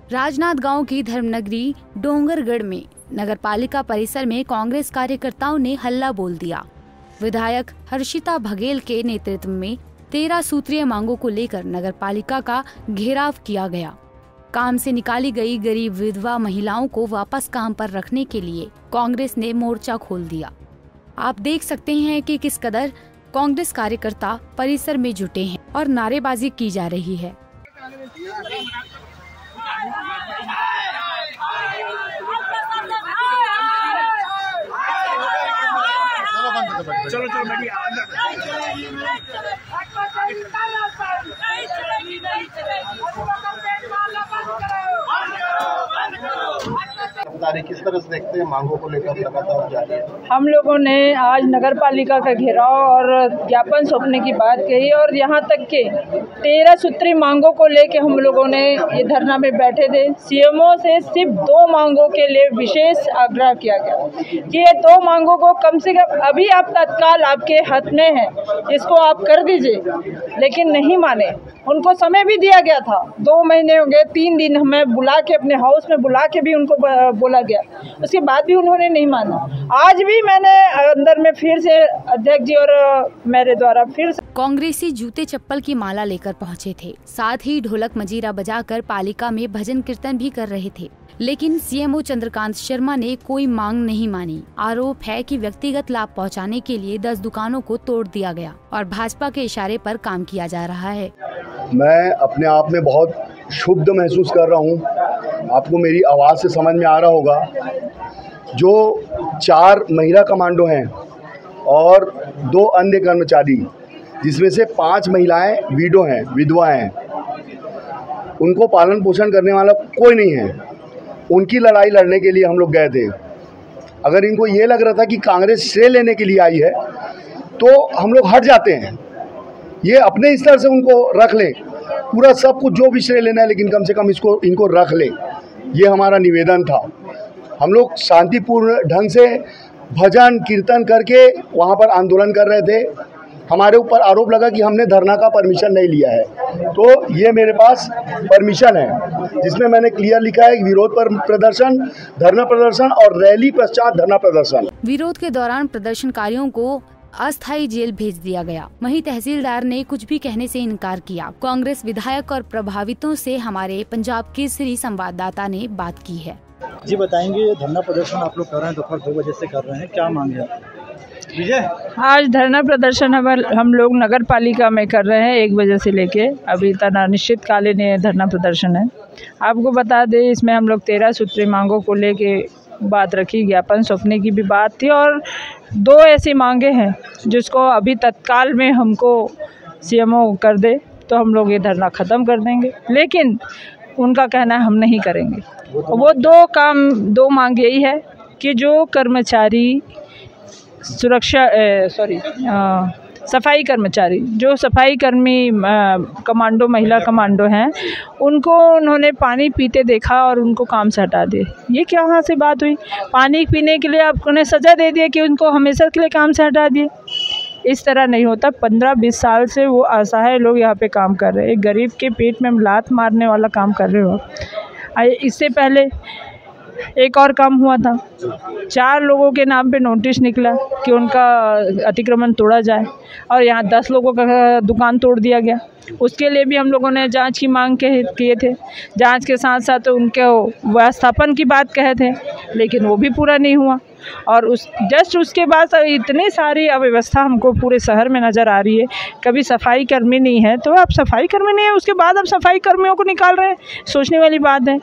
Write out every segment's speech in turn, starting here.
राजनांदगांव की धर्मनगरी डोंगरगढ़ में नगरपालिका परिसर में कांग्रेस कार्यकर्ताओं ने हल्ला बोल दिया। विधायक हर्षिता बघेल के नेतृत्व में 13 सूत्रीय मांगों को लेकर नगरपालिका का घेराव किया गया। काम से निकाली गई गरीब विधवा महिलाओं को वापस काम पर रखने के लिए कांग्रेस ने मोर्चा खोल दिया। आप देख सकते हैं कि किस कदर कांग्रेस कार्यकर्ता परिसर में जुटे हैं और नारेबाजी की जा रही है। चलो किस तरह से देखते हैं मांगों को लेकर लगातार जारी है। हम लोगों ने आज नगर पालिका का घेराव और ज्ञापन सौंपने की बात कही और यहाँ तक के 13 सूत्री मांगों को लेके हम लोगों ने ये धरना में बैठे थे। सीएमओ से सिर्फ 2 मांगों के लिए विशेष आग्रह किया गया कि ये 2 मांगों को कम से कम अभी आप तत्काल आपके हाथ में है, इसको आप कर दीजिए, लेकिन नहीं माने। उनको समय भी दिया गया था, 2 महीने हो गए, 3 दिन हमें बुला के अपने हाउस में बुला के भी उनको बोला गया, उसके बाद भी उन्होंने नहीं माना। आज भी मैंने अंदर में फिर से अध्यक्ष जी और मेरे द्वारा फिर से कांग्रेसी जूते चप्पल की माला लेकर पहुंचे थे, साथ ही ढोलक मजीरा बजाकर पालिका में भजन कीर्तन भी कर रहे थे, लेकिन सीएमओ चंद्रकांत शर्मा ने कोई मांग नहीं मानी। आरोप है कि व्यक्तिगत लाभ पहुंचाने के लिए 10 दुकानों को तोड़ दिया गया और भाजपा के इशारे पर काम किया जा रहा है। मैं अपने आप में बहुत क्षुब्ध महसूस कर रहा हूं। आपको मेरी आवाज़ से समझ में आ रहा होगा, जो 4 महिला कमांडो हैं और 2 अन्य कर्मचारी, जिसमें से 5 महिलाएं विधवा हैं, उनको पालन पोषण करने वाला कोई नहीं है। उनकी लड़ाई लड़ने के लिए हम लोग गए थे। अगर इनको ये लग रहा था कि कांग्रेस श्रेय लेने के लिए आई है तो हम लोग हट जाते हैं। ये अपने स्तर से उनको रख ले, पूरा सब कुछ जो भी श्रेय लेना है, लेकिन कम से कम इनको रख ले, ये हमारा निवेदन था। हम लोग शांतिपूर्ण ढंग से भजन कीर्तन करके वहाँ पर आंदोलन कर रहे थे। हमारे ऊपर आरोप लगा कि हमने धरना का परमिशन नहीं लिया है, तो ये मेरे पास परमिशन है, जिसमें मैंने क्लियर लिखा है विरोध पर प्रदर्शन, धरना प्रदर्शन और रैली पश्चात धरना प्रदर्शन। विरोध के दौरान प्रदर्शनकारियों को अस्थायी जेल भेज दिया गया। वहीं तहसीलदार ने कुछ भी कहने से इनकार किया। कांग्रेस विधायक और प्रभावितों से हमारे पंजाब केसरी संवाददाता ने बात की है। जी बताएंगे, ये धरना प्रदर्शन आप लोग कर रहे हैं, दोपहर 2 बजे से कर रहे हैं, क्या मांगे विजय? आज धरना प्रदर्शन हम लोग नगर पालिका में कर रहे हैं 1 बजे से लेके अभी तक अनिश्चितकालीन धरना प्रदर्शन है। आपको बता दें, इसमें हम लोग 13 सूत्री मांगों को लेके बात रखी, ज्ञापन सौंपने की भी बात थी और 2 ऐसी मांगे हैं जिसको अभी तत्काल में हमको सीएमओ कर दे तो हम लोग ये धरना ख़त्म कर देंगे, लेकिन उनका कहना है हम नहीं करेंगे। वो 2 मांग यही है कि जो कर्मचारी सफाई कर्मचारी, जो सफाई कर्मी कमांडो, महिला कमांडो हैं, उनको उन्होंने पानी पीते देखा और उनको काम से हटा दिए। ये क्या वहाँ से बात हुई? पानी पीने के लिए आपने सज़ा दे दिया कि उनको हमेशा के लिए काम से हटा दिए। इस तरह नहीं होता। 15-20 साल से वो असहाय लोग यहाँ पे काम कर रहे हैं, एक गरीब के पेट में लात मारने वाला काम कर रहे हो। इससे पहले एक और काम हुआ था, 4 लोगों के नाम पे नोटिस निकला कि उनका अतिक्रमण तोड़ा जाए और यहाँ 10 लोगों का दुकान तोड़ दिया गया। उसके लिए भी हम लोगों ने जांच की मांग किए थे। जांच के साथ साथ उनके व्यवस्थापन की बात कहे थे, लेकिन वो भी पूरा नहीं हुआ। और उसके बाद इतनी सारी अव्यवस्था हमको पूरे शहर में नज़र आ रही है। कभी सफाई कर्मी नहीं है तो आप सफाई कर्मी नहीं है, उसके बाद आप सफाई कर्मियों को निकाल रहे हैं, सोचने वाली बात है।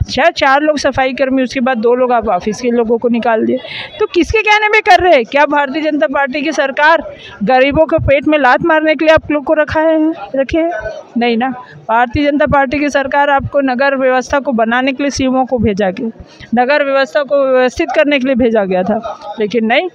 अच्छा, 4 लोग सफाई कर्मी, उसके बाद 2 लोग आप ऑफिस के लोगों को निकाल दिए, तो किसके कहने में कर रहे हैं? क्या भारतीय जनता पार्टी की सरकार गरीबों को पेट में लात मारने के लिए आप लोग को रखे नहीं ना। भारतीय जनता पार्टी की सरकार आपको नगर व्यवस्था को बनाने के लिए सीएमओ को भेजा गया, नगर व्यवस्था को व्यवस्थित करने के लिए भेजा गया था, लेकिन नहीं,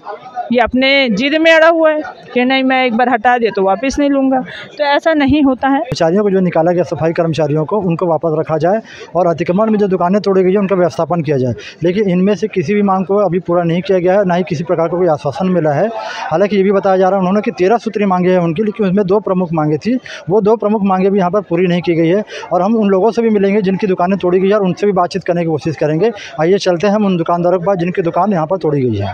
ये अपने जिद में अड़ा हुआ है कि नहीं मैं एक बार हटा दिया तो वापस नहीं लूँगा। तो ऐसा नहीं होता है। कर्मचारियों को जो निकाला गया, सफाई कर्मचारियों को, उनको वापस रखा जाए और अतिक्रमण में जो दुकानें तोड़ी गई है उनका व्यवस्थापन किया जाए। लेकिन इनमें से किसी भी मांग को अभी पूरा नहीं किया गया है, ना ही किसी प्रकार का कोई आश्वासन मिला है। हालांकि ये भी बताया जा रहा है उन्होंने कि 13 सूत्री मांगे हैं उनकी, लेकिन उसमें 2 प्रमुख मांगे थी। वो 2 प्रमुख मांगे भी यहाँ पर पूरी नहीं की गई है। और हम उन लोगों से भी मिलेंगे जिनकी दुकानें तोड़ी गई है और उनसे भी बातचीत करने की कोशिश करेंगे। आइए चलते हैं हम उन दुकानदारों के पास जिनकी दुकान यहाँ पर तोड़ी गई है।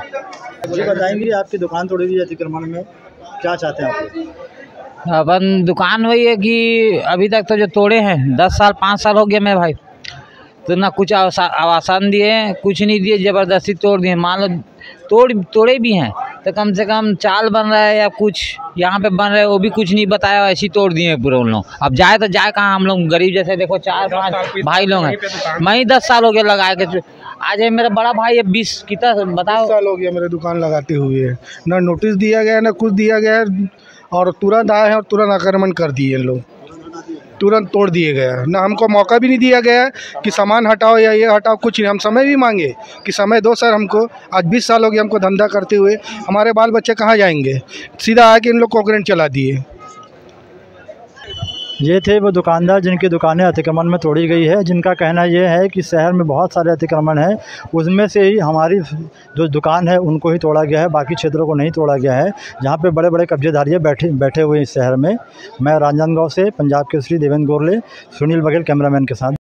जी बताएंगे, आपकी दुकान तोड़ी गई है अतिक्रमण में, क्या चाहते हैं आप? अपन दुकान वही है कि अभी तक तो जो तोड़े हैं 10 साल 5 साल हो गया मैं भाई, तो ना कुछ आवासन दिए, कुछ नहीं दिए, ज़बरदस्ती तोड़ दिए। मान लो तोड़े भी हैं तो कम से कम चाल बन रहा है या कुछ यहाँ पे बन रहा है वो भी कुछ नहीं बताया, ऐसे ही तोड़ दिए पूरे उन लोग। अब जाए तो जाए कहाँ, हम लोग गरीब जैसे देखो 4-5 भाई लोग हैं। मैं ही 10 साल हो गया लगाए के, आज है मेरा बड़ा भाई है 20 कितना बताओ 20 साल हो गया मेरे दुकान लगाते हुए, ना नोटिस दिया गया ना कुछ दिया गया, और तुरंत आए हैं और तुरंत आक्रमण कर दिए लोग, तुरंत तोड़ दिए गया। ना हमको मौका भी नहीं दिया गया कि सामान हटाओ या ये हटाओ, कुछ नहीं। हम समय भी मांगे कि समय दो सर हमको, आज 20 साल हो गए हमको धंधा करते हुए, हमारे बाल बच्चे कहाँ जाएंगे। सीधा आके इन लोग कॉन्क्रेंट चला दिए। ये थे वो दुकानदार जिनकी दुकानें अतिक्रमण में तोड़ी गई है, जिनका कहना ये है कि शहर में बहुत सारे अतिक्रमण हैं, उसमें से ही हमारी जो दुकान है उनको ही तोड़ा गया है, बाकी क्षेत्रों को नहीं तोड़ा गया है, जहाँ पे बड़े बड़े कब्जेदारी बैठे हुए इस शहर में। मैं राजनांदगांव से पंजाब केसरी देवेंद्र गोरले, सुनील बघेल कैमरामैन के साथ।